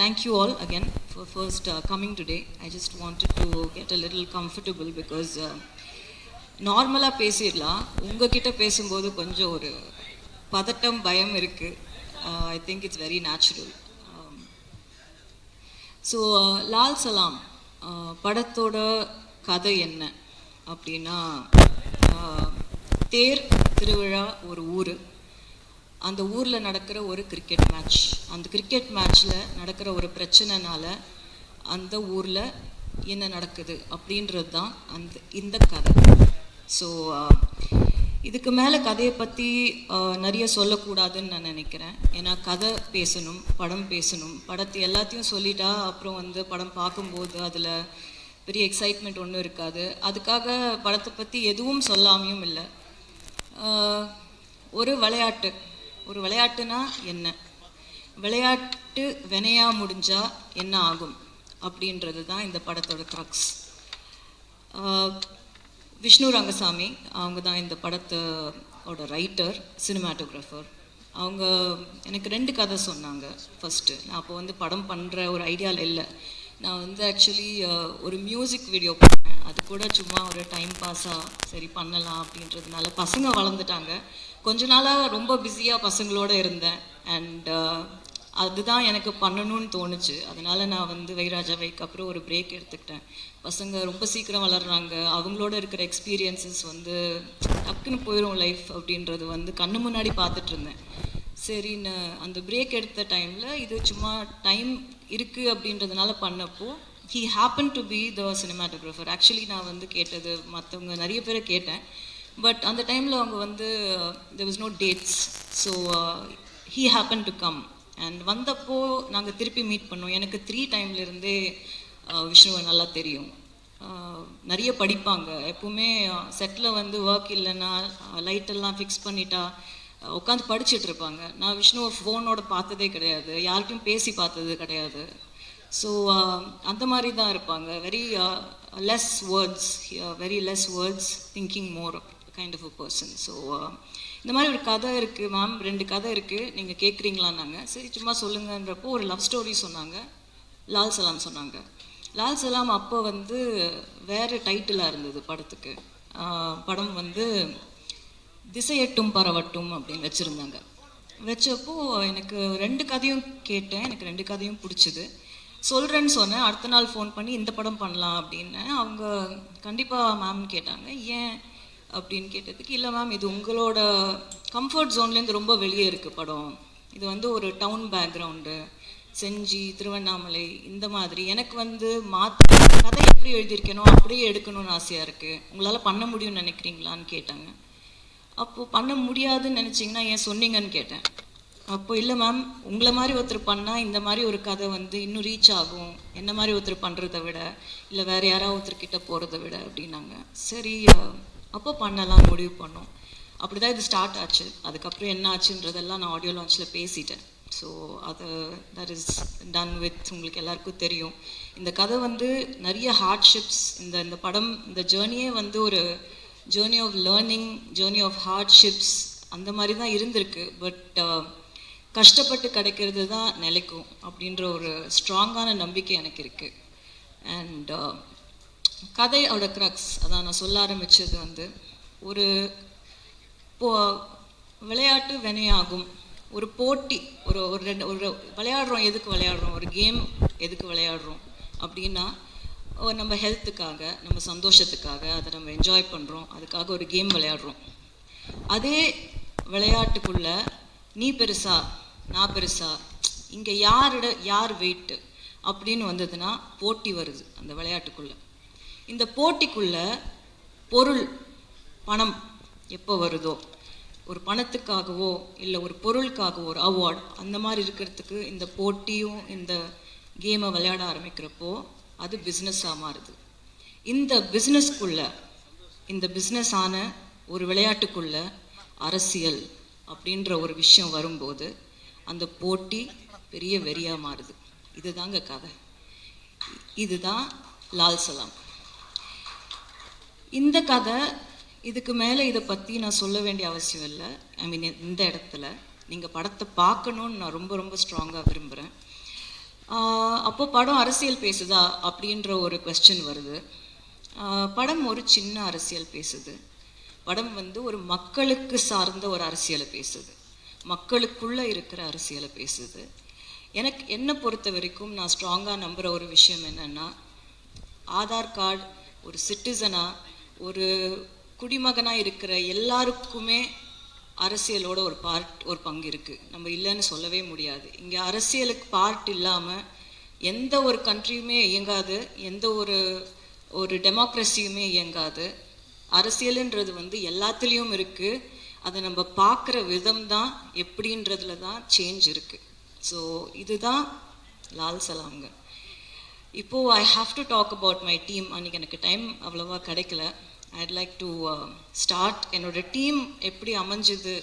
thank you all again for first coming today. I just wanted to get a little comfortable because நார்மலாக பேசிடலாம், உங்ககிட்ட பேசும்போது கொஞ்சம் ஒரு பதட்டம் பயம் இருக்குது. I think it's very natural. So Lal Salaam படத்தோட கதை என்ன அப்படின்னா, தேர் திருவிழா ஒரு ஊர், அந்த ஊரில் நடக்கிற ஒரு கிரிக்கெட் மேட்ச், அந்த கிரிக்கெட் மேட்ச்சில் நடக்கிற ஒரு பிரச்சனைனால அந்த ஊரில் என்ன நடக்குது அப்படின்றது தான் இந்த கதை. ஸோ இதுக்கு மேலே கதையை பற்றி நிறைய சொல்லக்கூடாதுன்னு நான் நினைக்கிறேன். ஏன்னா கதை பேசணும், படம் பேசணும். படத்தை எல்லாத்தையும் சொல்லிட்டா அப்புறம் படம் பார்க்கும்போது அதில் பெரிய எக்ஸைட்மெண்ட் ஒன்றும் இருக்காது. அதுக்காக படத்தை பற்றி எதுவும் சொல்லாமையும் இல்லை. ஒரு விளையாட்டுனா என்ன, விளையாட்டு வினையா முடிஞ்சால் என்ன ஆகும் அப்படின்றது தான் இந்த படத்தோட க்ரக்ஸ். விஷ்ணு ரங்கசாமி அவங்க தான் இந்த படத்தோட ரைட்டர், சினிமாட்டோகிராஃபர். அவங்க எனக்கு 2 கதை சொன்னாங்க. ஃபஸ்ட்டு நான் அப்போ படம் பண்ணுற ஒரு ஐடியாவில் இல்லை. நான் ஆக்சுவலி ஒரு மியூசிக் வீடியோ பண்ணேன். அது கூட சும்மா ஒரு டைம் பாஸாக சரி பண்ணலாம் அப்படின்றதுனால. பசங்க வளர்ந்துட்டாங்க, கொஞ்ச நாளாக ரொம்ப பிஸியாக பசங்களோடு இருந்தேன். அண்ட் அதுதான் எனக்கு பண்ணணும்னு தோணுச்சு. அதனால் நான் வைராஜாவைக்கு அப்புறம் ஒரு பிரேக் எடுத்துக்கிட்டேன். பசங்க ரொம்ப சீக்கிரம் வளர்கிறாங்க, அவங்களோட இருக்கிற எக்ஸ்பீரியன்ஸஸ் டக்குன்னு போயிடும் லைஃப் அப்படின்றது கண்ணு முன்னாடி பார்த்துட்டு இருந்தேன். சரின்னு அந்த பிரேக் எடுத்த டைமில் இது சும்மா டைம் இருக்குது அப்படின்றதுனால பண்ணப்போ he happen to be the cinematographer. Actually நான் கேட்டது மற்றவங்க நிறைய பேரை கேட்டேன், பட் அந்த டைமில் அவங்க there was no dates. So he happened to come and வந்தப்போ நாங்கள் திருப்பி மீட் பண்ணோம். எனக்கு 3 டைம்லேருந்தே விஷ்ணுவை நல்லா தெரியும். நிறைய படிப்பாங்க. எப்பவுமே செட்டில் ஒர்க் இல்லைன்னா லைட்டெல்லாம் ஃபிக்ஸ் பண்ணிட்டா உட்காந்து படிச்சுட்டு இருப்பாங்க. நான் விஷ்ணுவை ஃபோனோட பார்த்ததே கிடையாது, யார்கிட்டையும் பேசி பார்த்தது கிடையாது. ஸோ அந்த மாதிரி தான் இருப்பாங்க. Very less words thinking more kind of a person. So இந்த மாதிரி ஒரு கதை இருக்குது மேம், 2 கதை இருக்குது, நீங்கள் கேட்குறீங்களான்னாங்க. சரி சும்மா சொல்லுங்கன்றப்போ ஒரு லவ் ஸ்டோரி சொன்னாங்க, லால் சலாம் சொன்னாங்க. லால் சலாம் அப்போ வேறு டைட்டிலாக இருந்தது படத்துக்கு. படம் திசையட்டும் பரவட்டும் அப்படின்னு வச்சுருந்தாங்க. வச்சப்போ எனக்கு 2 கதையும் கேட்டேன், எனக்கு 2 கதையும் பிடிச்சிது. சொல்கிறேன்னு சொன்னேன். அடுத்த நாள் ஃபோன் பண்ணி இந்த படம் பண்ணலாம் அப்படின்னு. அவங்க கண்டிப்பாக மேம்னு கேட்டாங்க. ஏன் அப்படின்னு கேட்டதுக்கு, இல்லை மேம் இது உங்களோட கம்ஃபர்ட் ஜோன்லேருந்து ரொம்ப வெளியே இருக்குது படம். இது ஒரு டவுன் பேக்ரவுண்டு, செஞ்சி, திருவண்ணாமலை, இந்த மாதிரி. எனக்கு கதை எப்படி எழுதியிருக்கேனோ அப்படியே எடுக்கணும்னு ஆசையாக இருக்குது. உங்களால் பண்ண முடியும்னு நினைக்கிறீங்களான்னு கேட்டாங்க. அப்போது பண்ண முடியாதுன்னு நினச்சிங்கன்னா ஏன் சொன்னீங்கன்னு கேட்டேன். அப்போ இல்லை மேம், உங்களை மாதிரி ஒருத்தர் பண்ணால் இந்த மாதிரி ஒரு கதை இன்னும் ரீச் ஆகும், என்ன மாதிரி ஒருத்தர் பண்ணுறதை விட, இல்லை வேறு யாராவது ஒருத்தர்கிட்ட போகிறத விட அப்படின்னாங்க. சரி அப்போ பண்ணலாம் முடிவு பண்ணோம். அப்படி தான் இது ஸ்டார்ட் ஆச்சு. அதுக்கப்புறம் என்ன ஆச்சுன்றதெல்லாம் நான் ஆடியோ லான்ச்சில் பேசிட்டேன். ஸோ அது தட் இஸ் டன் வித். உங்களுக்கு எல்லாருக்கும் தெரியும் இந்த கதை நிறைய ஹார்ட்ஷிப்ஸ். இந்த படம், இந்த ஜேர்னியே ஒரு journey of learning, journey of hardships அந்த மாதிரி தான் இருந்திருக்கு. பட் கஷ்டப்பட்டு கிடைக்கிறது தான் நிலைக்கும் அப்படின்ற ஒரு ஸ்ட்ராங்கான நம்பிக்கை எனக்கு இருக்குது. அண்ட் கதையோட க்ரக்ஸ் அதான் நான் சொல்ல ஆரம்பித்தது. ஒரு விளையாட்டு வினையாகும், ஒரு போட்டி, ஒரு விளையாடுறோம். எதுக்கு விளையாடுறோம்? ஒரு கேம் எதுக்கு விளையாடுறோம் அப்படின்னா, நம்ம ஹெல்த்துக்காக, நம்ம சந்தோஷத்துக்காக, அதை நம்ம என்ஜாய் பண்ணுறோம், அதுக்காக ஒரு கேம் விளையாடுறோம். அதே விளையாட்டுக்குள்ள நீ பெருசா நான் பெருசா, இங்கே யார் வெயிட்டு அப்படின்னு வந்ததுன்னா போட்டி வருது அந்த விளையாட்டுக்குள்ள. இந்த போட்டிக்குள்ள பொருள், பணம் எப்போ வருதோ, ஒரு பணத்துக்காகவோ இல்லை ஒரு பொருளுக்காகவோ ஒரு அவார்ட் அந்த மாதிரி இருக்கிறதுக்கு இந்த போட்டியும் இந்த கேமை விளையாட ஆரம்பிக்கிறப்போ அது பிஸ்னஸாக மாறுது. இந்த பிஸ்னஸான ஒரு விளையாட்டுக்குள்ள அரசியல் அப்படின்ற ஒரு விஷயம் வரும்போது அந்த போட்டி பெரிய வெறியாக மாறுது. இதுதாங்க கதை. இதுதான் லால் சலாம். இந்த கதை இதுக்கு மேலே இதை பற்றி நான் சொல்ல வேண்டிய அவசியம் இல்லை. ஐ மீன் இந்த இடத்துல நீங்கள் படத்தை பார்க்கணுன்னு நான் ரொம்ப ரொம்ப ஸ்ட்ராங்காக விரும்புகிறேன். அப்போ படம் அரசியல் பேசுதா அப்படின்ற ஒரு கொஸ்டின் வருது. படம் ஒரு சின்ன அரசியல் பேசுது. படம் வந்து ஒரு மக்களுக்கு சார்ந்த ஒரு அரசியலை பேசுது, மக்களுக்குள்ளே இருக்கிற அரசியலை பேசுது. எனக்கு என்னை பொறுத்த வரைக்கும் நான் ஸ்ட்ராங்காக நம்புகிற ஒரு விஷயம் என்னென்னா, ஆதார் கார்டு ஒரு சிட்டிசனாக ஒரு குடிமகனாக இருக்கிற எல்லாருக்குமே அரசியலோட ஒரு பங்கு இருக்குது. நம்ம இல்லைன்னு சொல்லவே முடியாது. இங்கே அரசியலுக்கு பார்ட் இல்லாமல் எந்த ஒரு கண்ட்ரியுமே இயங்காது, எந்த ஒரு டெமோக்ரஸியுமே இயங்காது. அரசியலுன்றது வந்து எல்லாத்துலேயும் இருக்குது. அதை நம்ம பார்க்குற விதம் தான் எப்படின்றதுல தான் சேஞ்ச் இருக்குது. ஸோ இதுதான் லால் சலாம்ங்க. இப்போது I have to talk about my team. அன்றைக்கி எனக்கு டைம் அவ்வளோவா கிடைக்கல. I'd like to start. என்னோடய டீம் எப்படி அமைஞ்சுது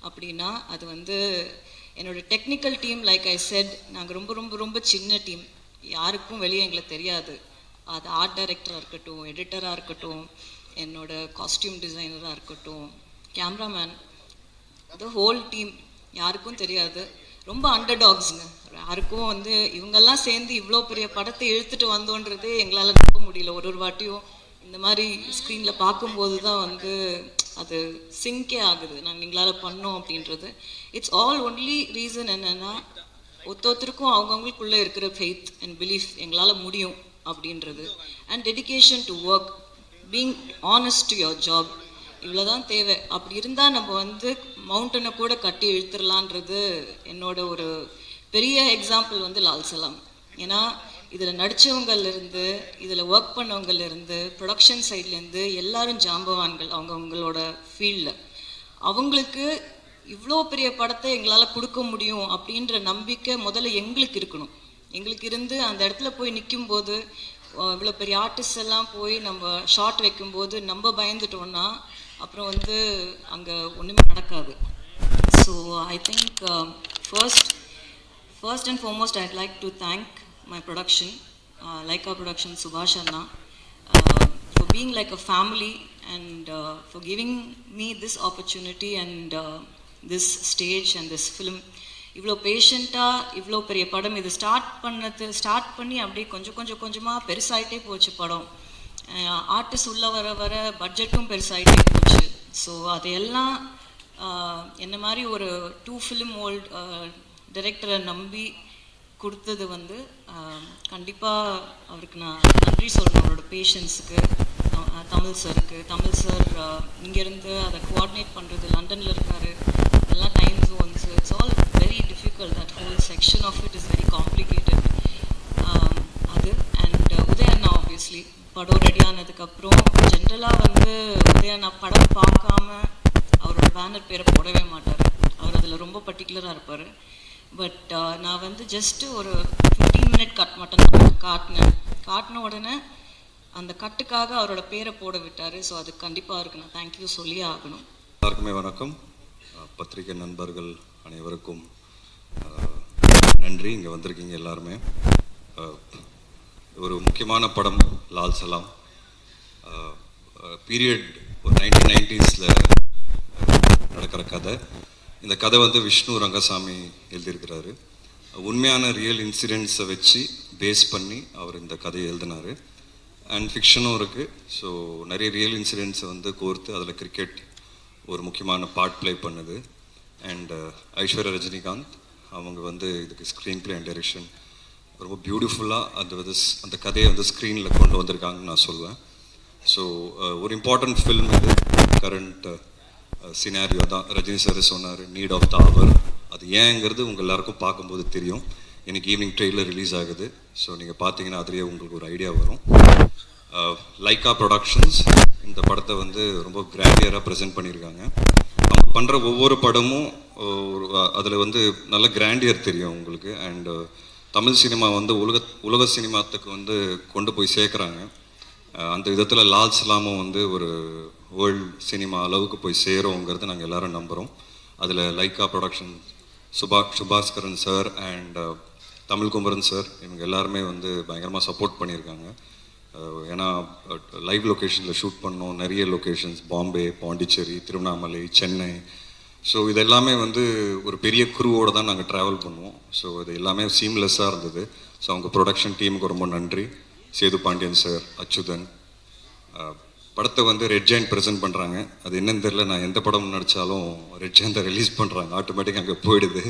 அப்படின்னா, அது வந்து என்னோடய technical team. Like I said, நாங்கள் ரொம்ப ரொம்ப ரொம்ப சின்ன டீம். யாருக்கும் வெளியே எங்களுக்கு தெரியாது. அது ஆர்ட் டைரக்டராக இருக்கட்டும், எடிட்டராக இருக்கட்டும், என்னோடய காஸ்டியூம் டிசைனராக இருக்கட்டும், கேமராமேன், த ஹோல் டீம் யாருக்கும் தெரியாது. ரொம்ப அண்டர் டாக்ஸுங்க. யாருக்கும் வந்து இவங்கெல்லாம் சேர்ந்து இவ்வளோ பெரிய படத்தை இழுத்துட்டு வந்தோன்றதே எங்களால் நம்ப முடியல. ஒரு வாட்டியும் இந்த மாதிரி ஸ்க்ரீனில் பார்க்கும்போது தான் வந்து அது சிங்கே ஆகுது, நாங்கள் எங்களால் பண்ணோம் அப்படின்றது. இட்ஸ் ஆல் ஒன்லி ரீசன் என்னென்னா, ஒருத்தருக்கும் அவங்கவுங்களுக்குள்ளே இருக்கிற ஃபெய்த் அண்ட் பிலீஃப், எங்களால் முடியும் அப்படின்றது, and dedication to work, being honest to your job. இவ்வளோ தான் தேவை. அப்படி இருந்தால் நம்ம வந்து மவுண்டனை கூட கட்டி இழுத்துடலான்றது என்னோட ஒரு பெரிய எக்ஸாம்பிள் வந்து லால் சலாம். ஏன்னா இதில் நடித்தவங்கலேருந்து, இதில் ஒர்க் பண்ணவங்கலேருந்து, ப்ரொடக்ஷன் சைட்லேருந்து எல்லாரும் ஜாம்பவான்கள் அவங்களோட ஃபீல்டில். அவங்களுக்கு இவ்வளோ பெரிய படத்தை எங்களால் கொடுக்க முடியும் அப்படின்ற நம்பிக்கை முதல்ல எங்களுக்கு இருக்கணும். எங்களுக்கு இருந்து அந்த இடத்துல போய் நிற்கும்போது, இவ்வளோ பெரிய ஆர்டிஸ்ட் எல்லாம் போய் நம்ம ஷார்ட் வைக்கும்போது நம்ம பயந்துட்டோன்னா அப்புறம் வந்து அங்கே ஒன்றுமே நடக்காது. So I think first and foremost IIT like to thank my production, Laika Production, Subhash Anna, for being like a family and for giving me this opportunity and this stage and this film. இவ்வளோ பேஷண்ட்டாக இவ்வளோ பெரிய படம் இது start பண்ணி அப்படியே கொஞ்சமாக பெருசாகிட்டே போச்சு படம். ஆர்டிஸ்ட் உள்ளே வர வர பட்ஜெட்டும் பெருசாகிட்டே போச்சு. ஸோ அதையெல்லாம் என்ன மாதிரி ஒரு 2 ஃபிலிம் ஓல்ட் டைரக்டரை நம்பி கொடுத்தது வந்து கண்டிப்பாக அவருக்கு நான் நன்றி சொல்லணும். அவரோட பேஷன்ஸுக்கு, தமிழ் சார் இங்கேருந்து அதை கோஆர்டினேட் பண்ணுறது, லண்டனில் இருக்கார், இதெல்லாம் time zones, it's all very difficult. That whole section of it is very complicated. அது அண்ட் உதயண்ணா ஆப்வியஸ்லி படம் ரெடி ஆனதுக்கப்புறம் ஜென்ரலாக வந்து உதயண்ணா படம் பார்க்காம அவரோட பேனர் பேரை போடவே மாட்டார். அவர் அதில் ரொம்ப பர்டிகுலராக இருப்பார். பட் நான் வந்து ஜஸ்ட்டு ஒரு 15 மினிட் கட் மட்டும் காட்டின உடனே அந்த கட்டுக்காக அவரோட பேரை போட விட்டார். ஸோ அது கண்டிப்பாக அவருக்கு நான் தேங்க்யூ சொல்லியே ஆகணும். எல்லாருக்குமே வணக்கம். பத்திரிகை நண்பர்கள் அனைவருக்கும் நன்றி. இங்கே வந்திருக்கீங்க எல்லாருமே. ஒரு முக்கியமான படம் லால் சலாம். பீரியட் ஒரு 1990s நடக்கிற கதை. இந்த கதை வந்து விஷ்ணு ரங்கசாமி எழுதியிருக்கிறாரு. உண்மையான ரியல் இன்சிடென்ட்ஸை வச்சு பேஸ் பண்ணி அவர் இந்த கதையை எழுதினார். அண்ட் ஃபிக்ஷனும் இருக்குது. ஸோ நிறைய ரியல் இன்சிடென்ட்ஸை வந்து கோர்த்து அதில் கிரிக்கெட் ஒரு முக்கியமான பார்ட் ப்ளே பண்ணுது. அண்ட் ஐஸ்வர்யா ரஜினிகாந்த் அவங்க வந்து இதுக்கு ஸ்க்ரீன் ப்ளே அண்ட் டைரக்ஷன் ரொம்ப பியூட்டிஃபுல்லாக அந்த கதையை வந்து ஸ்க்ரீனில் கொண்டு வந்திருக்காங்கன்னு நான் சொல்லுவேன். ஸோ ஒரு இம்பார்ட்டண்ட் ஃபில்ம் இது. கரண்ட் சினாரியோ தான் ரஜினி சார் சொன்னார், நீட் ஆஃப் த அவர். அது ஏங்கிறது உங்கள் எல்லாருக்கும் பார்க்கும்போது தெரியும். எனக்கு ஈவினிங் ட்ரெயிலர் ரிலீஸ் ஆகுது. ஸோ நீங்கள் பார்த்தீங்கன்னா அதுலேயே உங்களுக்கு ஒரு ஐடியா வரும். லைக்கா ப்ரொடக்ஷன்ஸ் இந்த படத்தை வந்து ரொம்ப கிராண்டியராக ப்ரெசென்ட் பண்ணியிருக்காங்க. அவங்க பண்ணுற ஒவ்வொரு படமும் அதில் வந்து நல்ல கிராண்டியர் தெரியும் உங்களுக்கு. அண்டு தமிழ் சினிமா வந்து உலக சினிமாத்துக்கு வந்து கொண்டு போய் சேர்க்குறாங்க. அந்த விதத்தில் லால் சலாமும் வந்து ஒரு வேர்ல்டு சினிமா அளவுக்கு போய் சேருங்கிறது நாங்கள் எல்லாரும் நம்புகிறோம். அதில் Lyca production, Subaskaran sir and Tamil Kumaran sir இவங்க எல்லாருமே வந்து பயங்கரமாக சப்போர்ட் பண்ணியிருக்காங்க. ஏன்னா லைவ் லொக்கேஷனில் ஷூட் பண்ணோம். நிறைய லொக்கேஷன்ஸ் பாம்பே, பாண்டிச்சேரி, திருவண்ணாமலை, சென்னை, ஸோ இது எல்லாமே வந்து ஒரு பெரிய குருவோடு தான் நாங்கள் ட்ராவல் பண்ணுவோம். ஸோ இது எல்லாமே சீம்லெஸ்ஸாக இருந்தது. ஸோ அவங்க ப்ரொடக்ஷன் டீமுக்கு ரொம்ப நன்றி. சேது பாண்டியன் சார், அச்சுதன். படத்தை வந்து ரெட் ஜெயண்ட் ப்ரெசென்ட் பண்ணுறாங்க. அது என்னன்னு தெரியல, நான் எந்த படம் நடித்தாலும் ரெட் ஜெயந்தை ரிலீஸ் பண்ணுறாங்க, ஆட்டோமேட்டிக்காக அங்கே போயிடுது.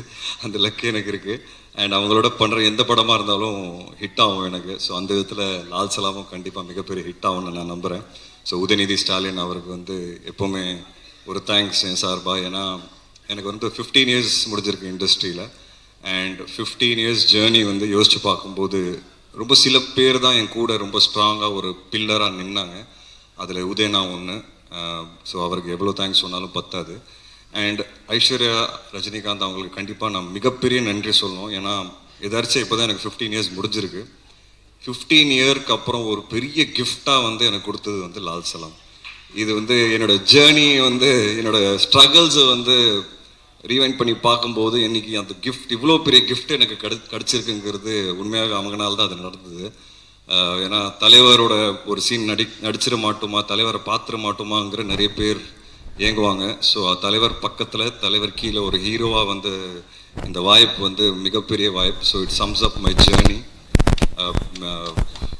அந்த லக்கு எனக்கு இருக்குது. அண்ட் அவங்களோட பண்ணுற எந்த படமாக இருந்தாலும் ஹிட் ஆகும் எனக்கு. ஸோ அந்த விதத்தில் லால் சலாமும் கண்டிப்பாக மிகப்பெரிய ஹிட் ஆகும்னு நான் நம்புகிறேன். ஸோ உதயநிதி ஸ்டாலின் அவருக்கு வந்து எப்போவுமே ஒரு தேங்க்ஸ் என் சார்பா. ஏன்னா எனக்கு வந்து 15 இயர்ஸ் முடிஞ்சிருக்கு இண்டஸ்ட்ரியில். அண்ட் 15 இயர்ஸ் ஜேர்னி வந்து யோசித்து பார்க்கும்போது ரொம்ப சில பேர் தான் என் கூட ரொம்ப ஸ்ட்ராங்காக ஒரு பில்லராக நின்னாங்க. அதில் உதயனா ஒன்று. ஸோ அவருக்கு எவ்வளோ தேங்க்ஸ் சொன்னாலும் பத்தாது. அண்ட் ஐஸ்வர்யா, ரஜினிகாந்த் அவங்களுக்கு கண்டிப்பாக நான் மிகப்பெரிய நன்றி சொல்லணும். ஏன்னா எதாச்சும் இப்போ தான் எனக்கு 15 இயர்ஸ் முடிஞ்சிருக்கு. 15 இயருக்கு அப்புறம் ஒரு பெரிய கிஃப்டாக வந்து எனக்கு கொடுத்தது வந்து லால் சலாம். இது வந்து என்னோட ஜேர்னி வந்து என்னோட ஸ்ட்ரகிள்ஸை வந்து ரீவைண்ட் பண்ணி பார்க்கும்போது இன்னைக்கு அந்த கிஃப்ட், இவ்வளோ பெரிய கிஃப்ட் எனக்கு கிடச்சிருக்குங்கிறது உண்மையாக அவங்கனால தான் அது நடந்தது. ஏன்னா தலைவரோட ஒரு சீன் நடிச்சிட மாட்டோமா, தலைவரை பார்த்துட மாட்டோமாங்கிற நிறைய பேர் ஏங்குவாங்க. ஸோ தலைவர் பக்கத்தில், தலைவர் கீழே ஒரு ஹீரோவாக வந்து இந்த வாய்ப்பு வந்து மிகப்பெரிய வாய்ப்பு. So it sums up my journey.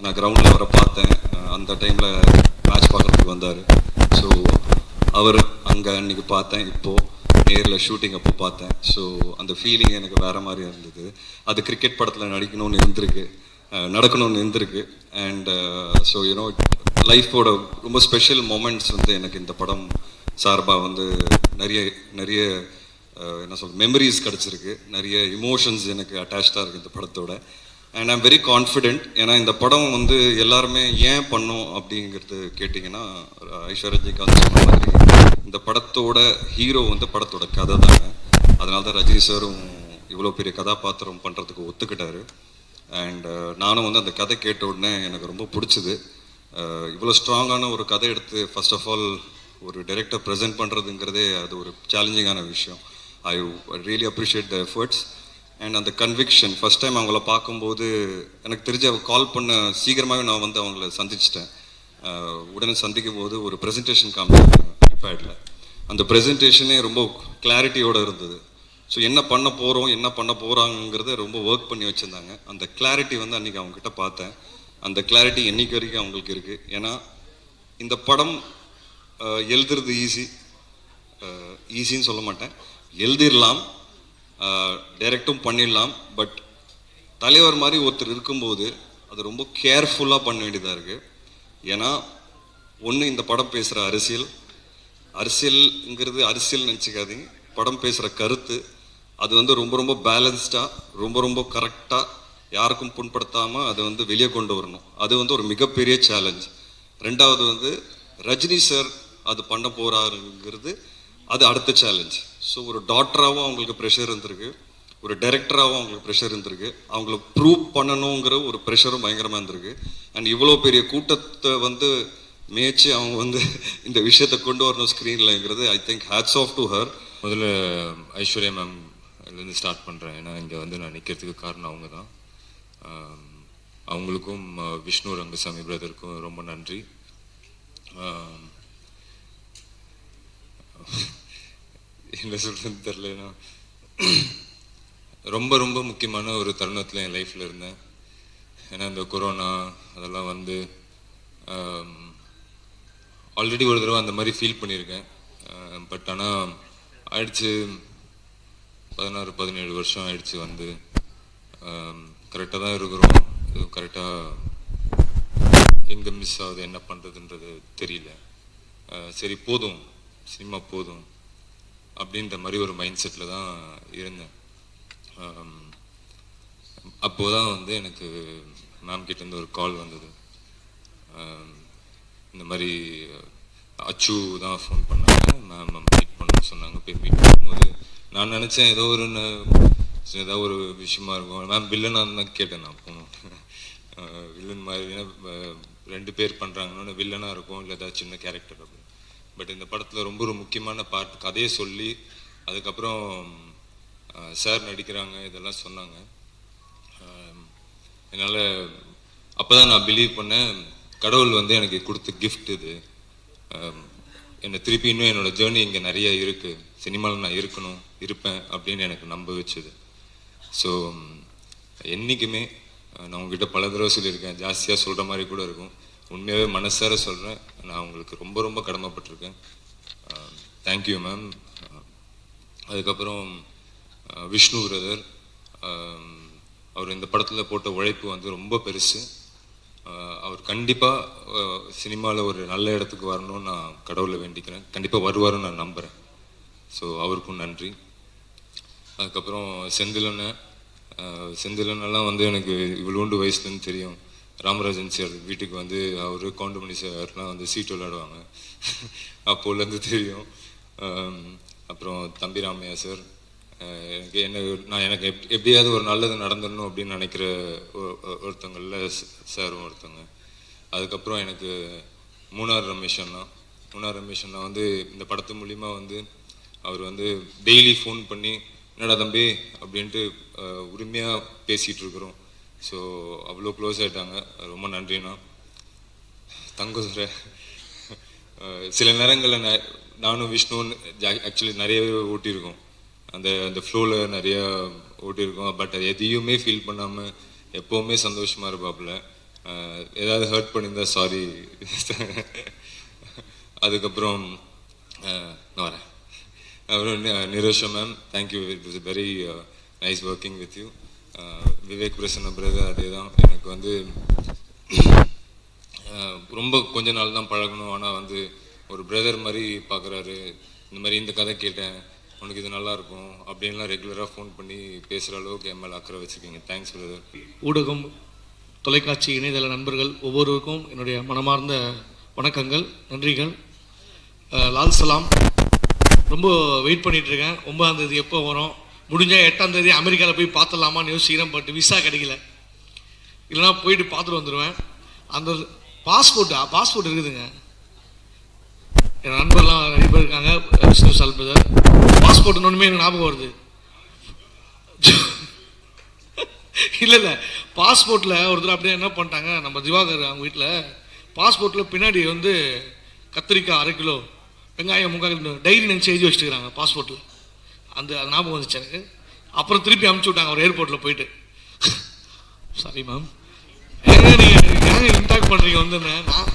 நான் கிரவுண்டில் அவரை பார்த்தேன். அந்த டைமில் மேட்ச் பார்க்குறதுக்கு வந்தார். ஸோ அவர் அங்கே அன்றைக்கி பார்த்தேன். இப்போது நேரில் ஷூட்டிங் அப்போ பார்த்தேன். ஸோ அந்த ஃபீலிங் எனக்கு வேறு மாதிரி இருந்தது. அது கிரிக்கெட் படத்தில் நடிக்கணும்னு இருந்திருக்கு, நடக்கணும்னு இருந்திருக்கு. அண்ட் ஸோ யூனோ லைஃபோட ரொம்ப ஸ்பெஷல் மொமெண்ட்ஸ் வந்து எனக்கு இந்த படம் சார்பாக வந்து நிறைய நிறைய என்ன சொல்கிறது, மெமரிஸ் கிடச்சிருக்கு. நிறைய இமோஷன்ஸ் எனக்கு அட்டாச்சாக இருக்குது இந்த படத்தோட. And I'm very confident. ஏன்னா இந்த படம் வந்து எல்லாருமே ஏன் பண்ணோம் அப்படிங்கிறது கேட்டிங்கன்னா, ஐஸ்வர்யா ரஜினிகாந்த் சொன்ன மாதிரி இந்த படத்தோட ஹீரோ வந்து படத்தோட கதை தாங்க. அதனால தான் ரஜினி சாரும் இவ்வளோ பெரிய கதாபாத்திரம் பண்ணுறதுக்கு ஒத்துக்கிட்டாரு. அண்ட் நானும் வந்து அந்த கதை கேட்ட உடனே எனக்கு ரொம்ப பிடிச்சிது. இவ்வளோ ஸ்ட்ராங்கான ஒரு கதை எடுத்து ஃபர்ஸ்ட் ஆஃப் ஆல் ஒரு டைரக்டர் ப்ரெசென்ட் பண்ணுறதுங்கிறதே அது ஒரு சேலஞ்சிங்கான விஷயம். I really appreciate the efforts and அந்த கன்விக்ஷன். ஃபஸ்ட் டைம் அவங்கள பார்க்கும்போது எனக்கு தெரிஞ்சு அவங்க கால் பண்ண சீக்கிரமாகவே நான் வந்து அவங்கள சந்திச்சிட்டேன். உடனே சந்திக்கும் போது ஒரு ப்ரெசன்டேஷன் காமிச்சாங்க ஐபேடில். அந்த ப்ரெசன்டேஷனே ரொம்ப கிளாரிட்டியோடு இருந்தது. ஸோ என்ன பண்ண போகிறோம், என்ன பண்ண போகிறாங்கிறத ரொம்ப ஒர்க் பண்ணி வச்சுருந்தாங்க. அந்த கிளாரிட்டி வந்து அன்றைக்கி அவங்கக்கிட்ட பார்த்தேன். அந்த கிளாரிட்டி என்றைக்கு வரைக்கும் அவங்களுக்கு இருக்குது. ஏன்னா இந்த படம் எழுதுறது ஈஸின்னு சொல்ல மாட்டேன், எழுதிடலாம், டைரக்டும் பண்ணிடலாம். பட் தலைவர் மாதிரி ஒருத்தர் இருக்கும்போது அது ரொம்ப கேர்ஃபுல்லாக பண்ண வேண்டியதாக இருக்குது. ஏன்னா ஒன்று, இந்த படம் பேசுகிற அரசியல்ங்கிறது அரசியல் நினச்சிக்காதீங்க. படம் பேசுகிற கருத்து அது வந்து ரொம்ப ரொம்ப பேலன்ஸ்டாக, ரொம்ப ரொம்ப கரெக்டாக, யாருக்கும் புண்படுத்தாமல் அதை வந்து வெளியே கொண்டு வரணும். அது வந்து ஒரு மிகப்பெரிய சேலஞ்ச். ரெண்டாவது வந்து ரஜினி சார் அது பண்ண போகிறாருங்கிறது அது அடுத்த சேலஞ்ச். ஸோ ஒரு டாக்டராகவும் அவங்களுக்கு ப்ரெஷர் இருந்திருக்கு, ஒரு டைரக்டராகவும் அவங்களுக்கு ப்ரெஷர் இருந்திருக்கு, அவங்கள ப்ரூவ் பண்ணணுங்கிற ஒரு ப்ரெஷரும் பயங்கரமாக இருந்திருக்கு. அண்ட் இவ்வளோ பெரிய கூட்டத்தை வந்து மேய்ச்சி அவங்க வந்து இந்த விஷயத்தை கொண்டு வரணும் ஸ்க்ரீன்லங்கிறது I think hats off to her. முதல்ல ஐஸ்வர்யா மேம்லேருந்து ஸ்டார்ட் பண்ணுறேன். ஏன்னா இங்கே வந்து நான் நிற்கிறதுக்கு காரணம் அவங்க தான். அவங்களுக்கும் விஷ்ணு ரங்கசாமி பிரதருக்கும் ரொம்ப நன்றி. என்ன சொல்கிறதுன்னு தெரிலனா, ரொம்ப ரொம்ப முக்கியமான ஒரு தருணத்தில் என் லைஃப்பில் இருந்தேன். ஏன்னா இந்த கொரோனா அதெல்லாம் வந்து ஆல்ரெடி ஒரு தடவை அந்த மாதிரி ஃபீல் பண்ணியிருக்கேன். பட் ஆனால் ஆயிடுச்சு, 16-17 வருஷம் ஆயிடுச்சு. வந்து கரெக்டாக தான் இருக்கிறோம். கரெக்டாக எங்கே மிஸ் ஆகுது, என்ன பண்ணுறதுன்றது தெரியல. சரி போதும், சினிமா போதும் அப்படின்ற மாதிரி ஒரு மைண்ட் செட்டில் தான் இருந்தேன். அப்போது தான் வந்து எனக்கு மேம் கிட்டேருந்து ஒரு கால் வந்தது. இந்த மாதிரி அச்சு தான் ஃபோன் பண்ணாங்க, மேம் மீட் பண்ண சொன்னாங்க. போய் மீட் பண்ணும்போது நான் நினச்சேன் ஏதோ ஒரு விஷயமா இருக்கும். மேம் வில்லனாக தான் கேட்டேன். நான் போகணும் வில்லன் மாதிரி, ஏன்னா 2 பேர் பண்ணுறாங்கன்னு வில்லனாக இருக்கும், இல்லை ஏதாவது சின்ன கேரக்டர் அப்படி. பட் இந்த படத்தில் ரொம்ப ஒரு முக்கியமான பார்ட் கதையை சொல்லி அதுக்கப்புறம் சார் நடிக்கிறாங்க இதெல்லாம் சொன்னாங்க. என்னால் அப்போ தான் நான் பிலீவ் பண்ணேன், கடவுள் வந்து எனக்கு கொடுத்த கிஃப்ட் இது. என்னை திருப்பி இன்னும் என்னோடய ஜேர்னி இங்கே நிறைய இருக்குது, சினிமாவில் நான் இருப்பேன் அப்படின்னு எனக்கு நம்ப வச்சுது. ஸோ என்றைக்குமே நான் உங்ககிட்ட பல தடவை சொல்லியிருக்கேன், ஜாஸ்தியாக சொல்கிற மாதிரி கூட இருக்கும், உண்மையாகவே மனசார சொல்கிறேன், நான் உங்களுக்கு ரொம்ப ரொம்ப கடமைப்பட்டிருக்கேன். Thank you ma'am. அதுக்கப்புறம் விஷ்ணு பிரதர், அவர் இந்த படத்தில் போட்ட உழைப்பு வந்து ரொம்ப பெருசு. அவர் கண்டிப்பாக சினிமாவில் ஒரு நல்ல இடத்துக்கு வரணும்னு நான் கடவுளை வேண்டிக்கிறேன், கண்டிப்பாக வருவாருன்னு நான் நம்புகிறேன். ஸோ அவருக்கும் நன்றி. அதுக்கப்புறம் செந்திலனெல்லாம் வந்து எனக்கு இவ்வளோண்டு வயசுலேருந்து தெரியும். ராமராஜன் சார் வீட்டுக்கு வந்து அவர் கவுண்டமணி சார்லாம் வந்து சீட்டு விளையாடுவாங்க, அப்போலேருந்து தெரியும். அப்புறம் தம்பி ராமையா சார், எனக்கு எப்படியாவது ஒரு நல்லது நடந்துடணும் அப்படின்னு நினைக்கிற ஒருத்தங்களில் சாரும் ஒருத்தவங்க. அதுக்கப்புறம் எனக்கு மூணார் ரமேஷ் அண்ணா வந்து இந்த படத்து மூலிமா வந்து அவர் வந்து டெய்லி ஃபோன் பண்ணி என்னடா தம்பி அப்படின்ட்டு உரிமையாக பேசிகிட்டு இருக்கிறோம். ஸோ அவ்வளோ க்ளோஸ் ஆகிட்டாங்க, ரொம்ப நன்றிண்ணா. தங்கதுரை, சில நேரங்களில் நானும் விஷ்ணுவும் ஆக்சுவலி நிறையவே ஓட்டியிருக்கோம், அந்த ஃப்ளோவில் நிறையா ஓட்டியிருக்கோம். பட் அது எதையுமே ஃபீல் பண்ணாமல் எப்போவுமே சந்தோஷமாக இருப்பாப்புல. ஏதாவது ஹர்ட் பண்ணியிருந்தா சாரி. அதுக்கப்புறம் நான் வரேன். அப்புறம் Nirosha ma'am, thank you, it was very nice working with you. Vivek Prasanna brother, அதே தான் எனக்கு வந்து ரொம்ப கொஞ்ச நாள் தான் பழகணும், ஆனால் வந்து ஒரு பிரதர் மாதிரி பார்க்குறாரு. இந்த மாதிரி இந்த கதை கேட்டேன், உனக்கு இது நல்லாயிருக்கும் அப்படின்லாம் ரெகுலராக ஃபோன் பண்ணி பேசுகிற அளவுக்கு என் மேலே அக்கறை வச்சுருக்கீங்க. Thanks brother. ஊடகம், தொலைக்காட்சி, இணையதள நண்பர்கள் ஒவ்வொருவருக்கும் என்னுடைய மனமார்ந்த வணக்கங்கள், நன்றிகள். லால் சலாம், ரொம்ப வெயிட் பண்ணிகிட்ருக்கேன். 9ஆம் தேதி எப்போ வரும், முடிஞ்சால் 8ஆம் தேதி அமெரிக்காவில் போய் பார்த்துடலாமான்னு யோசிக்கிறேன். பட் விசா கிடைக்கல, இல்லைனா போயிட்டு பார்த்துட்டு வந்துடுவேன். அந்த பாஸ்போர்ட் இருக்குதுங்க, என் நண்பர்லாம் நிறைய பேர் இருக்காங்க. விஷ்ணு சால் பிரதர், பாஸ்போர்ட் ஒன்றுமே எனக்கு ஞாபகம் வருது. இல்லை பாஸ்போர்ட்டில் ஒருத்தர் அப்படியே என்ன பண்ணிட்டாங்க, நம்ம திவாகர் அவங்க வீட்டில் பாஸ்போர்ட்டில் பின்னாடி வந்து கத்திரிக்காய் 1/2 கிலோ, வெங்காயம் 3/4 கிலோ டைரி நினச்சி எழுதி வச்சுருக்காங்க பாஸ்போர்ட்டில். அந்த ஞாபகம் வந்துச்சு எனக்கு. அப்புறம் திருப்பி அனுப்பிச்சி விட்டாங்க ஒரு ஏர்போர்ட்டில் போயிட்டு. சாரி மேம், நீங்கள் இன்டாக்ட் பண்ணுறீங்க வந்து. நான்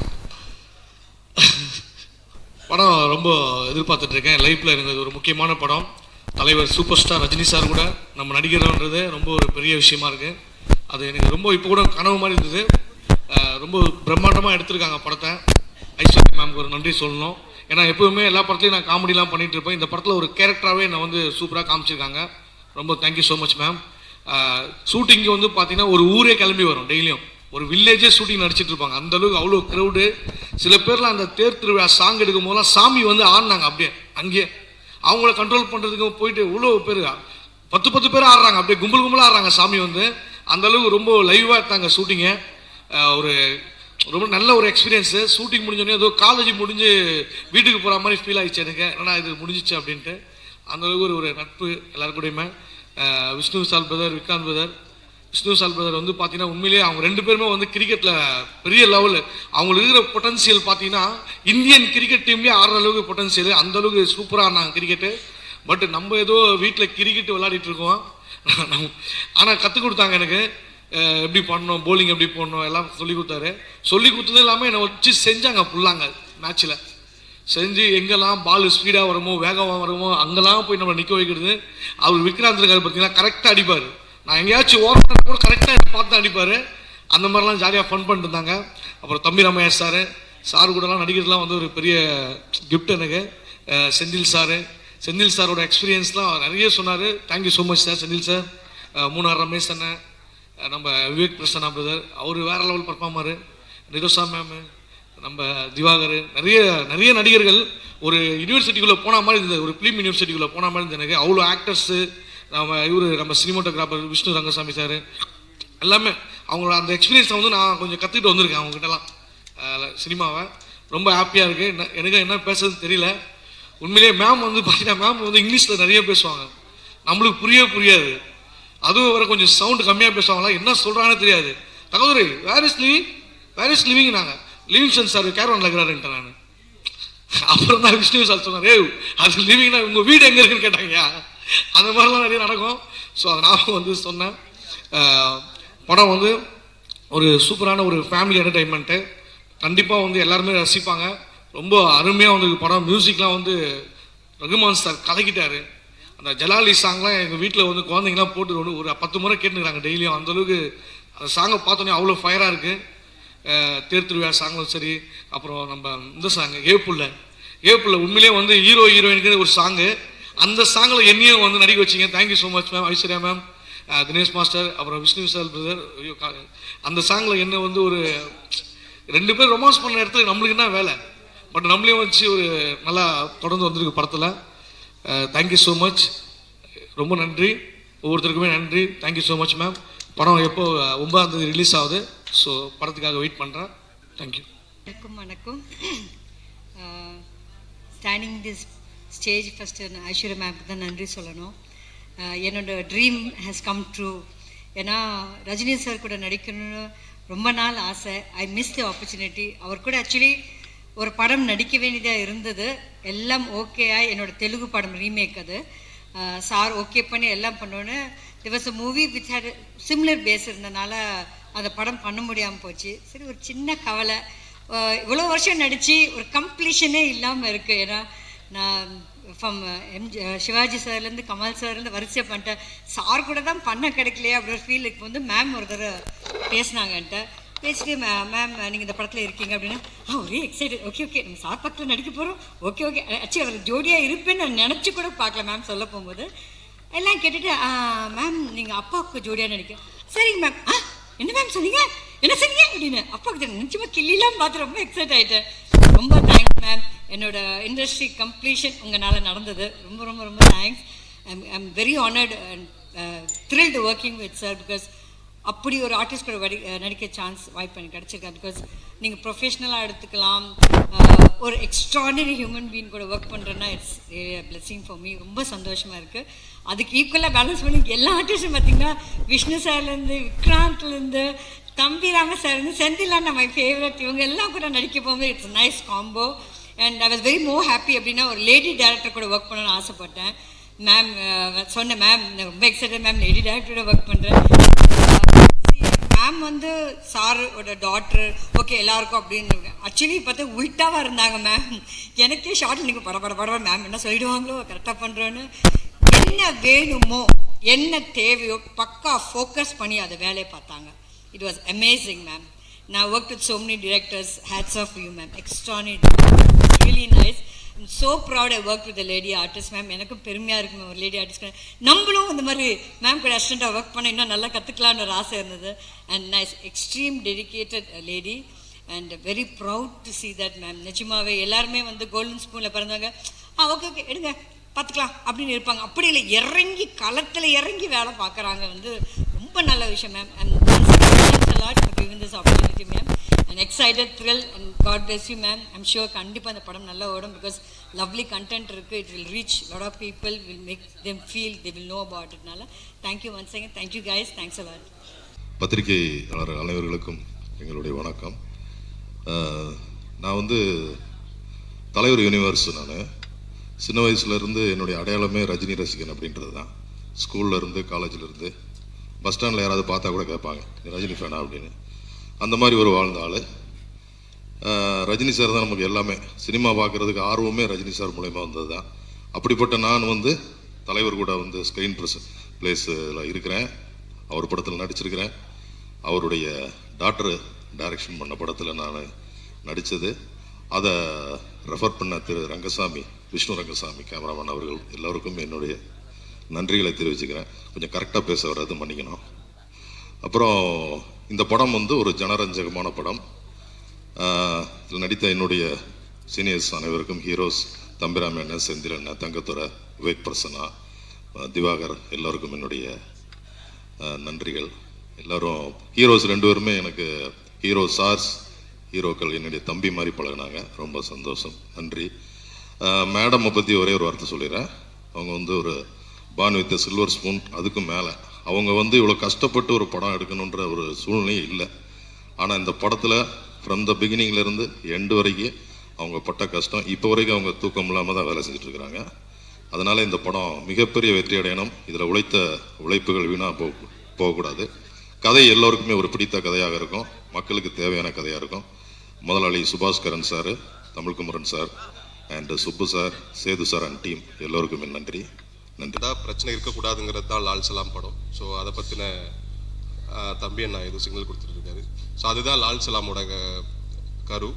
படம் ரொம்ப எதிர்பார்த்துட்ருக்கேன். லைஃப்பில் இருந்தது ஒரு முக்கியமான படம். தலைவர் சூப்பர் ஸ்டார் ரஜினி சார் கூட நம்ம நடிக்கிறோன்றது ரொம்ப ஒரு பெரிய விஷயமா இருக்குது. அது எனக்கு ரொம்ப இப்போ கூட கனவு மாதிரி இருந்தது. ரொம்ப பிரம்மாண்டமாக எடுத்திருக்காங்க படத்தை. ஐஸ்வர்யா மேம்க்கு ஒரு நன்றி சொல்லணும். ஏன்னா எப்போவுமே எல்லா படத்துலையும் நான் காமெடிலாம் பண்ணிகிட்டு இருப்பேன், இந்த படத்தில் ஒரு கேரக்டராகவே என்னை வந்து சூப்பராக காமிச்சிருக்காங்க. ரொம்ப thank you so much ma'am. Shooting வந்து பார்த்தீங்கன்னா ஒரு ஊரே கிளம்பி வரும், டெய்லியும் ஒரு வில்லேஜே ஷூட்டிங் நடிச்சிட்டு இருப்பாங்க. அந்தளவுக்கு அவ்வளோ க்ரௌடு. சில பேர்லாம் அந்த தேர் திருவிழா சாங் எடுக்கும் போதெல்லாம் சாமி வந்து ஆடினாங்க அப்படியே அங்கேயே. அவங்கள கண்ட்ரோல் பண்ணுறதுக்கு போயிட்டு இவ்வளோ பேர் 10 பேர் ஆடுறாங்க, அப்படியே கும்பலாக ஆடுறாங்க சாமி வந்து. அந்தளவுக்கு ரொம்ப லைவாக எடுத்தாங்க ஷூட்டிங்கை. ஒரு ரொம்ப நல்ல ஒரு எக்ஸ்பீரியன்ஸு. ஷூட்டிங் முடிஞ்சோடனே ஏதோ காலேஜ் முடிஞ்சு வீட்டுக்கு போகிற மாதிரி ஃபீல் ஆகிடுச்சு எனக்கு, ஏன்னா இது முடிஞ்சிச்சு அப்படின்ட்டு. அந்தளவுக்கு ஒரு நட்பு எல்லாரும் கூடயுமே. விஷ்ணு சால் பிரதர், விக்ராந்த் பிரதர். விஷ்ணு சால் பிரதர் வந்து பார்த்தீங்கன்னா உண்மையிலேயே அவங்க 2 பேருமே வந்து கிரிக்கெட்டில் பெரிய லெவலு. அவங்களுக்கு இருக்கிற பொட்டன்சியல் பார்த்தீங்கன்னா இந்தியன் கிரிக்கெட் டீம்லேயே ஆடுற அளவுக்கு பொட்டன்சியல், அந்தளவுக்கு சூப்பராக ஆனாங்க கிரிக்கெட்டு. பட் நம்ம ஏதோ வீட்டில் கிரிக்கெட்டு விளையாடிட்டு இருக்கோம். ஆனால் கற்றுக் கொடுத்தாங்க எனக்கு, எப்படி பண்ணணும், போலிங் எப்படி போடணும் எல்லாம் சொல்லி கொடுத்தாரு. சொல்லி கொடுத்தது இல்லாமல் என்னை வச்சு செஞ்சாங்க ஃபுல்லாங்க. மேட்ச்சில் செஞ்சு எங்கெல்லாம் பால் ஸ்பீடாக வருமோ வேகமாக வருமோ அங்கெல்லாம் போய் நம்ம நிற்க வைக்கிறது. அவர் விக்ராந்த் இருக்காரு பார்த்தீங்கன்னா கரெக்டாக அடிப்பார். நான் எங்கேயாச்சும் ஓரமாக கூட கரெக்டாக பார்த்து அடிப்பார். அந்த மாதிரிலாம் ஜாலியாக ஃபன் பண்ணிட்டு இருந்தாங்க. அப்புறம் தம்பி ராமையா சார் கூடலாம் நடிக்கிறதுலாம் வந்து ஒரு பெரிய கிஃப்ட் எனக்கு. செந்தில் சாரோட எக்ஸ்பீரியன்ஸ்லாம் நிறைய சொன்னார். Thank you so much sir. Senthil sir, Munnar Ramesh அண்ணன், நம்ம விவேக் பிரசன்னா பிரதர், அவர் வேறு லெவல் பர்ஃபார்மரு, நிரோஷா மேமு, நம்ம திவாகர், நிறைய நடிகர்கள். ஒரு யூனிவர்சிட்டிக்குள்ளே போன மாதிரி இருந்தது, ஒரு ஃபிலிம் யூனிவர்சிட்டிக்குள்ளே போன மாதிரி இருந்தது எனக்கு. அவ்வளோ ஆக்டர்ஸு, நம்ம சினிமோட்டோகிராஃபர் விஷ்ணு ரங்கசாமி சார் எல்லாமே அவங்களோட அந்த எக்ஸ்பீரியன்ஸை வந்து நான் கொஞ்சம் கற்றுக்கிட்டு வந்திருக்கேன் அவங்ககிட்டலாம் சினிமாவை. ரொம்ப ஹாப்பியாக இருக்குது. எனக்கு என்ன பேசுறதுன்னு தெரியல உண்மையிலேயே. மேம் வந்து பார்த்தீங்கன்னா மேம் வந்து இங்கிலீஷில் நிறைய பேசுவாங்க, நம்மளுக்கு புரியாது. அதுவும் வர கொஞ்சம் சவுண்டு கம்மியாக பேசுவாங்களா, என்ன சொல்கிறாங்கன்னு தெரியாது. தகவல் வேர் இஸ் லிவிங் நாங்கள் லிவிங்ஸ்டன் சார் கேரவனில் இருக்கிறாருன்ட்டேன் நான். அப்புறம் தான் விஷ்ணு சார் சொன்னார், அது லிவிங்னா உங்கள் வீடு எங்கே இருக்குன்னு கேட்டாங்க. அந்த மாதிரிலாம் நிறைய நடக்கும். ஸோ அதை நான் வந்து சொன்னேன். படம் வந்து ஒரு சூப்பரான ஒரு ஃபேமிலி என்டர்டைன்மெண்ட்டு, கண்டிப்பாக வந்து எல்லாருமே ரசிப்பாங்க. ரொம்ப அருமையாக வந்து படம். மியூசிக்லாம் வந்து ரகுமான் சார் கலக்கிட்டாரு. அந்த ஜலாலி சாங்லாம் எங்கள் வீட்டில் வந்து குழந்தைங்களாம் போட்டு ஒரு 10 முறை கேட்டுக்கிறாங்க டெய்லியும். அந்தளவுக்கு அந்த சாங்கை பார்த்தோன்னே அவ்வளோ ஃபயராக இருக்குது. தேர் திருவிழா சாங்களும் சரி, அப்புறம் நம்ம இந்த சாங்கு ஏப்புள்ள உண்மையிலே வந்து ஹீரோ ஹீரோயினுக்கு ஒரு சாங்கு. அந்த சாங்கில் என்னையும் வந்து நடிக்க வச்சிங்க. Thank you so much ma'am. Aishwarya ma'am, Dinesh master, அப்புறம் விஷ்ணு சார் பிரதர். அந்த சாங்கில் என்ன வந்து ஒரு 2 பேர் ரொமான்ஸ் பண்ண இடத்துல நம்மளுக்கு என்ன வேலை, பட் நம்மளையும் வச்சு ஒரு நல்லா தொடர்ந்து வந்திருக்கு படத்தில். Thank you so much. ரொம்ப நன்றி, ஒவ்வொருத்தருக்குமே நன்றி. Thank you so much ma'am. படம் எப்போ 9ஆம் தேதி ரிலீஸ் ஆகுது. ஸோ படத்துக்காக வெயிட் பண்ணுறேன். தேங்க்யூ. வணக்கம். Standing this stage first Aishwarya மேம்க்கு தான் நன்றி சொல்லணும். என்னோட ட்ரீம் ஹேஸ் கம் ட்ரூ. ஏன்னா ரஜினி சார் கூட நடிக்கணும்னு ரொம்ப நாள் ஆசை. I miss the opportunity. அவர் கூட ஆக்சுவலி ஒரு படம் நடிக்க வேண்டியதாக இருந்தது. எல்லாம் ஓகேயா, என்னோட தெலுங்கு படம் ரீமேக். அது சார் ஓகே பண்ணி எல்லாம் பண்ணோன்னு there was a movie which had similar base இருந்தனால அந்த படம் பண்ண முடியாமல் போச்சு. சரி, ஒரு சின்ன கவலை. இவ்வளோ வருஷம் நடித்து ஒரு கம்ப்ளீஷனே இல்லாமல் இருக்குது. ஏன்னா நான் ஃப்ரம் சிவாஜி சார்லேருந்து கமல் சார்லேருந்து வரிசையாக பண்ணிட்டேன். சார் கூட தான் பண்ண கிடைக்கலையே அப்படி ஒரு ஃபீல். இப்போ வந்து மேம் ஒரு தடவை பேசினாங்கன்ட்ட பேசிட்டு, மேம் நீங்கள் இந்த படத்தில் இருக்கீங்க அப்படின்னா ஒரே எக்ஸைட்டட். ஓகே நம்ம சார் பக்கத்தில் நடிக்க போகிறோம். ஓகே ஆக்சுவலி அவர் ஜோடியாக இருப்பேன்னு நான் நினச்சி கூட பார்க்கல. மேம் சொல்ல போகும்போது எல்லாம் கேட்டுட்டு, மேம் நீங்கள் அப்பாவுக்கு ஜோடியாக நடிக்க. சரிங்க மேம். என்ன மேம் சொன்னீங்க, என்ன சொன்னீங்க அப்படின்னு அப்பாவுக்கு நிச்சயமாக கிள்ளிலாம் பார்த்து ரொம்ப எக்ஸைட் ஆகிட்டேன். ரொம்ப தேங்க்ஸ் மேம். என்னோட இண்டஸ்ட்ரி கம்ப்ளீஷன் உங்களால் நடந்தது. ரொம்ப ரொம்ப ரொம்ப thanks. I'm very honoured and thrilled working with sir. Because அப்படி ஒரு ஆர்டிஸ்ட் கூட நடிக்க சான்ஸ் வாய்ப்பு எனக்கு கிடச்சிருக்கேன். பிகாஸ் நீங்கள் ப்ரொஃபஷ்னலாக எடுத்துக்கலாம், ஒரு எக்ஸ்ட்ராடினரி ஹியூமன் பீயிங் கூட ஒர்க் பண்ணுறேன்னா இட்ஸ் பிளெஸிங் ஃபார் மீ. ரொம்ப சந்தோஷமாக இருக்குது. அதுக்கு ஈக்குவலாக பேலன்ஸ் பண்ணி எல்லா ஆர்டிஸ்டும் பார்த்திங்கன்னா விஷ்ணு சார்லேருந்து விக்ராந்த்லேருந்து தம்பி ராம சார்லேருந்து செந்திலான மை ஃபேவரட், இவங்க எல்லாம் கூட நடிக்க போகும்போது it's nice combo. And I was very more happy. அப்படின்னா ஒரு லேடி டேரக்டர் கூட ஒர்க் பண்ணணும்னு ஆசைப்பட்டேன். மேம் சொன்னேன், மேம் ரொம்ப எக்ஸைட்டட் மேம், லேடி டேரக்டரோட ஒர்க் பண்ணுறேன். மேம் வந்து சாரோட டாக்டர் ஓகே எல்லாருக்கும் அப்படின்னு ஆக்சுவலி பார்த்தா உல்ட்டாவாக இருந்தாங்க மேம். எனக்கே ஷார்ட்டில் நீங்கள் பட மேம் என்ன சொல்லிடுவாங்களோ கரெக்டாக பண்ணுறோன்னு. என்ன வேணுமோ என்ன தேவையோ பக்கா ஃபோக்கஸ் பண்ணி அதை வேலையை பார்த்தாங்க. It was amazing ma'am. நான் work with so many directors. Hats off you ma'am. Extraordinary. Really nice. I'm so proud I worked with a lady artist ma'am. எனக்கும் பெருமையாக இருக்கு மேம், ஒரு லேடி ஆர்டிஸ்ட். நம்மளும் இந்த மாதிரி மேம் கூட அசிஸ்டண்ட்டாக ஒர்க் பண்ண இன்னும் நல்லா கற்றுக்கலான்னு ஒரு ஆசை இருந்தது. And nice extreme dedicated lady and very proud to see that ma'am. நிஜமாவே எல்லாருமே வந்து கோல்டன் ஸ்பூனில் பிறந்தவங்க ஓகே எடுங்க பார்த்துக்கலாம் அப்படின்னு இருப்பாங்க. அப்படி இல்லை, இறங்கி களத்தில் இறங்கி வேலை பார்க்குறாங்க. வந்து ரொம்ப நல்ல விஷயம் ma'am. And a lot for giving this opportunity ma'am, and excited, thrilled, and God bless you ma'am. I'm sure கண்டிப்பா இந்த படம் நல்லா ஓடும் because lovely content இருக்கு. It will reach a lot of people, will make them feel, they will know about it. நால thank you once again. Thank you guys. Thanks a lot. பத்திரிகையாளர் அனைவர்களுக்கும் எங்களுடைய வணக்கம். நான் வந்து தலைவர் யூனிவர்ஸ். நான் சின்ன வயசுலேருந்து என்னுடைய அடையாளமே ரஜினி ரசிகன் அப்படின்றது தான். ஸ்கூல்லேருந்து காலேஜிலேருந்து பஸ் ஸ்டாண்டில் யாராவது பார்த்தா கூட கேட்பாங்க ரஜினி ஃபேனா அப்படின்னு. அந்த மாதிரி ஒரு வாழ்ந்த ஆள். ரஜினி சார் தான் நமக்கு எல்லாமே. சினிமா பார்க்குறதுக்கு ஆர்வமே ரஜினி சார் மூலயமா வந்தது தான். அப்படிப்பட்ட நான் வந்து தலைவர் கூட வந்து ஸ்க்ரீன் பிளேஸில் இருக்கிறேன். அவர் படத்தில் நடிச்சிருக்கிறேன். அவருடைய டாக்டர் டைரக்ஷன் பண்ண படத்தில் நான் நடித்தது. அதை ரெஃபர் பண்ண திரு ரங்கசாமி, விஷ்ணு ரங்கசாமி கேமராமேன் அவர்கள் எல்லோருக்கும் என்னுடைய நன்றிகளை தெரிவிச்சுக்கிறேன். கொஞ்சம் கரெக்டாக பேச வர்றது மன்னிக்கணும். அப்புறம் இந்த படம் வந்து ஒரு ஜனரஞ்சகமான படம். இதில் நடித்த என்னுடைய சீனியர்ஸ் அனைவருக்கும், ஹீரோஸ் தம்பிராம அண்ணன், செந்தில் அண்ணன், தங்கத்துறை, விவேக் பிரசன்னா, திவாகர் எல்லோருக்கும் என்னுடைய நன்றிகள். எல்லோரும் ஹீரோஸ் 2 பேருமே எனக்கு ஹீரோ சார்ஸ், ஹீரோக்கள் என்னுடைய தம்பி மாதிரி பழகினாங்க. ரொம்ப சந்தோஷம், நன்றி. மேடம்மை பற்றி ஒரே ஒரு வார்த்தை சொல்லிடுறேன். அவங்க வந்து ஒரு பான் வித் சில்வர் ஸ்பூன். அதுக்கும் மேலே அவங்க வந்து இவ்வளோ கஷ்டப்பட்டு ஒரு படம் எடுக்கணுன்ற ஒரு சூழ்நிலையும் இல்லை. ஆனால் இந்த படத்தில் ஃப்ரம் த பிகினிங்லேருந்து எண்டு வரைக்கும் அவங்க பட்ட கஷ்டம் இப்போ வரைக்கும் அவங்க தூக்கம் இல்லாமல் தான் வேலை செஞ்சுட்டு இருக்கிறாங்க. அதனால் இந்த படம் மிகப்பெரிய வெற்றி அடையணும். இதில் உழைத்த உழைப்புகள் வீணாக போகக்கூடாது. கதை எல்லோருக்குமே ஒரு பிடித்த கதையாக இருக்கும், மக்களுக்கு தேவையான கதையாக இருக்கும். முதலாளி Subaskaran sir, Tamilkumaran sir and Subbu sir, Sethu sir and team எல்லோருக்குமே நன்றி. பிரச்சனை இருக்கக்கூடாதுங்கிறது தான் லால் சலாம் படம். ஸோ அதை பற்றின தம்பி அண்ணா ஏதோ சிக்னல் கொடுத்துருக்காரு. ஸோ அதுதான் லால் சலாமோட கரு.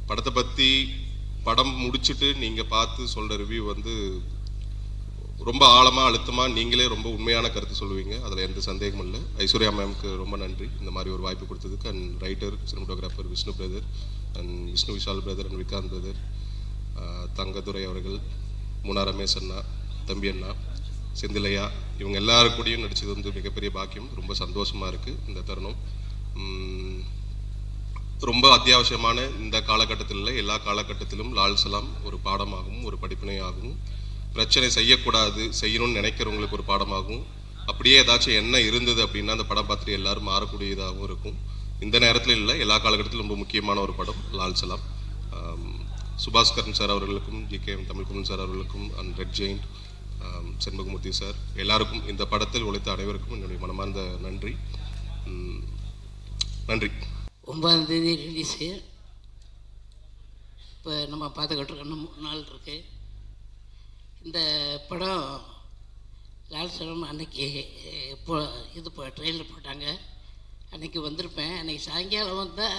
படத்தை பற்றி படம் முடிச்சுட்டு நீங்கள் பார்த்து சொல்கிற ரிவ்யூ வந்து ரொம்ப ஆழமாக அழுத்தமாக நீங்களே ரொம்ப உண்மையான கருத்து சொல்லுவீங்க, அதில் எந்த சந்தேகமும் இல்லை. ஐஸ்வர்யா மேம்க்கு ரொம்ப நன்றி இந்த மாதிரி ஒரு வாய்ப்பு கொடுத்ததுக்கு. And writer cinematographer Vishnu brother and Vishnu Vishal brother and Vikanth brother, Thangadurai அவர்கள், முனா ரமேஷ் அண்ணா, தம்பி அண்ணா, செந்திலையா, இவங்க எல்லாரும் கூடயும் நடித்தது வந்து மிகப்பெரிய பாக்கியம். ரொம்ப சந்தோஷமாக இருக்குது இந்த தருணம். ரொம்ப அத்தியாவசியமான இந்த காலகட்டத்தில் இல்லை, எல்லா காலகட்டத்திலும் லால் சலாம் ஒரு பாடமாகவும் ஒரு படிப்பினையாகவும், பிரச்சனை செய்யக்கூடாது செய்யணும்னு நினைக்கிறவங்களுக்கு ஒரு பாடமாகவும், அப்படியே ஏதாச்சும் என்ன இருந்தது அப்படின்னா அந்த படம் பார்த்துட்டு எல்லாரும் மாறக்கூடியதாகவும் இருக்கும். இந்த நேரத்தில் இல்லை, எல்லா காலகட்டத்திலும் ரொம்ப முக்கியமான ஒரு படம் லால் சலாம். சுபாஸ்கரன் சார் அவர்களுக்கும், ஜிகேஎம் தமிழ்குமரன் சார் அவர்களுக்கும், and red giant Shenbagamoorthy sir எல்லாருக்கும், இந்த படத்தில் உழைத்த அனைவருக்கும் என்னுடைய மனமார்ந்த நன்றி. நன்றி. 9ஆம் தேதி ரிலீஸு. இப்போ நம்ம பார்த்துக்கிட்டு இருக்க 3 நாள் இருக்குது. இந்த படம் லால் சலாம் அன்னைக்கு ட்ரெயினில் போட்டாங்க, அன்றைக்கி வந்திருப்பேன். அன்றைக்கி சாயங்காலம் வந்தால்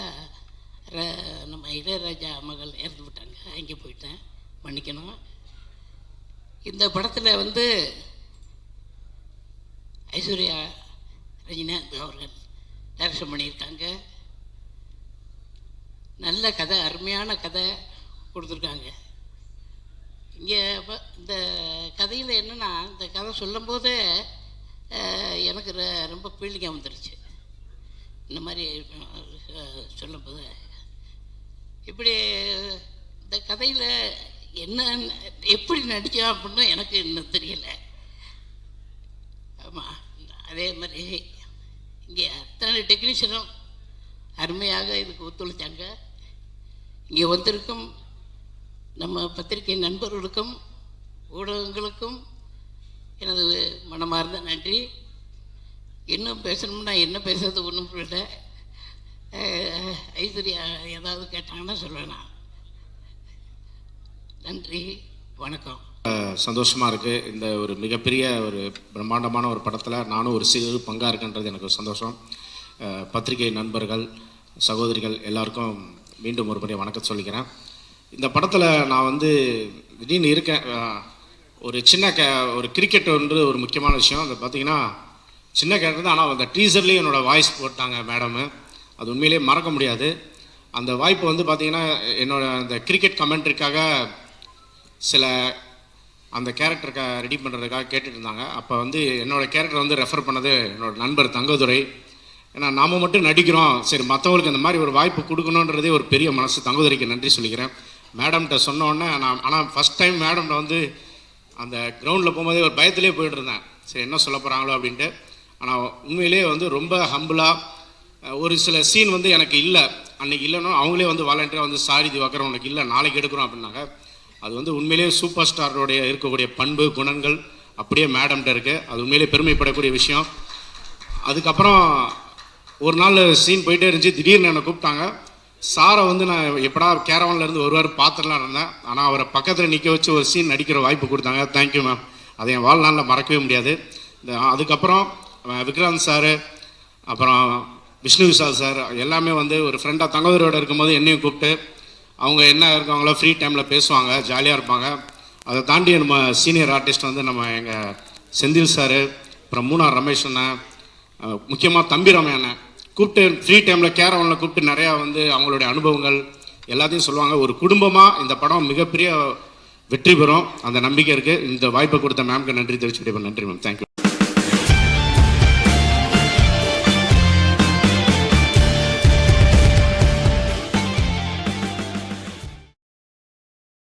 நம்ம இளையராஜா மகள் இறந்து விட்டாங்க, அங்கே போயிட்டேன், மன்னிக்கணும். இந்த படத்தில் வந்து ஐஸ்வர்யா ரஜினிகாந்த் அவர்கள் டைரக்ஷன் பண்ணியிருக்காங்க. நல்ல கதை, அருமையான கதை கொடுத்துருக்காங்க. இங்கே இந்த கதையில் என்னென்னா, இந்த கதை சொல்லும்போதே எனக்கு ரொம்ப ஃபீலிங்காக வந்துடுச்சு. இந்த மாதிரி சொல்லும்போது இப்படி இந்த கதையில் என்ன எப்படி நடித்தோம் அப்படின்னு எனக்கு இன்னும் தெரியலை. ஆமாம், அதே மாதிரி இங்கே அத்தனை டெக்னீஷியனும் அருமையாக இதுக்கு ஒத்துழைச்சாங்க. இங்கே வந்திருக்கும் நம்ம பத்திரிகை நண்பர்களுக்கும் ஊடகங்களுக்கும் எனது மனமார்ந்த நன்றி. இன்னும் பேசணும்னா என்ன பேசுறது ஒன்றும் புரியல. ஐஸ்வர்யா ஏதாவது கேட்டாங்கன்னா சொல்லுவேன். நன்றி, வணக்கம். சந்தோஷமாக இருக்குது. இந்த ஒரு மிகப்பெரிய ஒரு பிரம்மாண்டமான ஒரு படத்தில் நானும் ஒரு சிறு பங்காக இருக்குன்றது எனக்கு ஒரு சந்தோஷம். பத்திரிகை நண்பர்கள், சகோதரிகள் எல்லாருக்கும் மீண்டும் ஒரு முறை வணக்கம் சொல்லிக்கிறேன். இந்த படத்தில் நான் வந்து திடீர்னு இருக்கேன். ஒரு சின்ன ஒரு கிரிக்கெட் வந்து ஒரு முக்கியமான விஷயம். அது பார்த்திங்கன்னா சின்ன கேரக்டர் தான், ஆனால் அந்த டீசர்லேயும் என்னோடய வாய்ஸ் போட்டாங்க மேடமு. அது உண்மையிலே மறக்க முடியாது. அந்த வாய்ப்பு வந்து பார்த்திங்கன்னா என்னோடய அந்த கிரிக்கெட் கமெண்ட்ரிக்காக சில அந்த கேரக்டருக்கு ரெடி பண்ணுறதுக்காக கேட்டுட்டு இருந்தாங்க. அப்போ வந்து என்னோடய கேரக்டர் வந்து ரெஃபர் பண்ணது என்னோடய நண்பர் தங்கதுரை. ஏன்னா நாம் மட்டும் நடிக்கிறோம், சரி மற்றவங்களுக்கு அந்த மாதிரி ஒரு வாய்ப்பு கொடுக்கணுன்றதே ஒரு பெரிய மனசு. தங்கதுரைக்கு நன்றி சொல்லிக்கிறேன். மேடம்கிட்ட சொன்னோடனே ஆனால் ஃபஸ்ட் டைம் மேடம்கிட்ட வந்து அந்த கிரவுண்டில் போகும்போதே ஒரு பயத்திலே போய்ட்டு இருந்தேன், சரி என்ன சொல்ல போகிறாங்களோ அப்படின்ட்டு. ஆனால் உண்மையிலே வந்து ரொம்ப ஹம்பிளாக ஒரு சில சீன் வந்து எனக்கு இல்லை, அன்றைக்கி இல்லைன்னா அவங்களே வந்து வாலண்டியராக வந்து சாரி திவாகர் உனக்கு இல்லை நாளைக்கு எடுக்கிறோம் அப்படின்னாங்க. அது வந்து உண்மையிலே சூப்பர் ஸ்டாரோடைய இருக்கக்கூடிய பண்பு குணங்கள் அப்படியே மேடம்கிட்ட இருக்குது. அது உண்மையிலே பெருமைப்படக்கூடிய விஷயம். அதுக்கப்புறம் ஒரு நாள் சீன் போயிட்டே இருந்துச்சு, திடீர்னு என்னை கூப்பிட்டாங்க. சாரை வந்து நான் எப்படா கேரவன்லேருந்து ஒரு வாரம் பார்த்துலாம் இருந்தேன், ஆனால் அவரை பக்கத்தில் நிற்க வச்சு ஒரு சீன் நடிக்கிற வாய்ப்பு கொடுத்தாங்க. தேங்க்யூ மேம், அதை என் வாழ்நாளில் மறக்கவே முடியாது. அதுக்கப்புறம் விக்ராந்த் சார், அப்புறம் விஷ்ணு விஷால் சார் எல்லாமே வந்து ஒரு ஃப்ரெண்டாக தங்கவரோடு இருக்கும்போது என்னையும் கூப்பிட்டு அவங்க என்ன இருக்காங்களோ ஃப்ரீ டைமில் பேசுவாங்க, ஜாலியாக இருப்பாங்க. அதை தாண்டி நம்ம சீனியர் ஆர்டிஸ்ட் வந்து நம்ம எங்கள் செந்தில் சார், அப்புறம் முனா ரமேஷ் அண்ணன், முக்கியமாக தம்பி ரமே அண்ணன் கூப்பிட்டு ஃப்ரீ டைமில் கேரவனில் கூப்பிட்டு நிறையா வந்து அவங்களுடைய அனுபவங்கள் எல்லாத்தையும் சொல்லுவாங்க. ஒரு குடும்பமாக இந்த படம் மிகப்பெரிய வெற்றி பெறும் அந்த நம்பிக்கை இருக்குது. இந்த வாய்ப்பை கொடுத்த மேம்க்கு நன்றி தெரிவிச்சுக்கிட்டே. நன்றி மேம், தேங்க்யூ.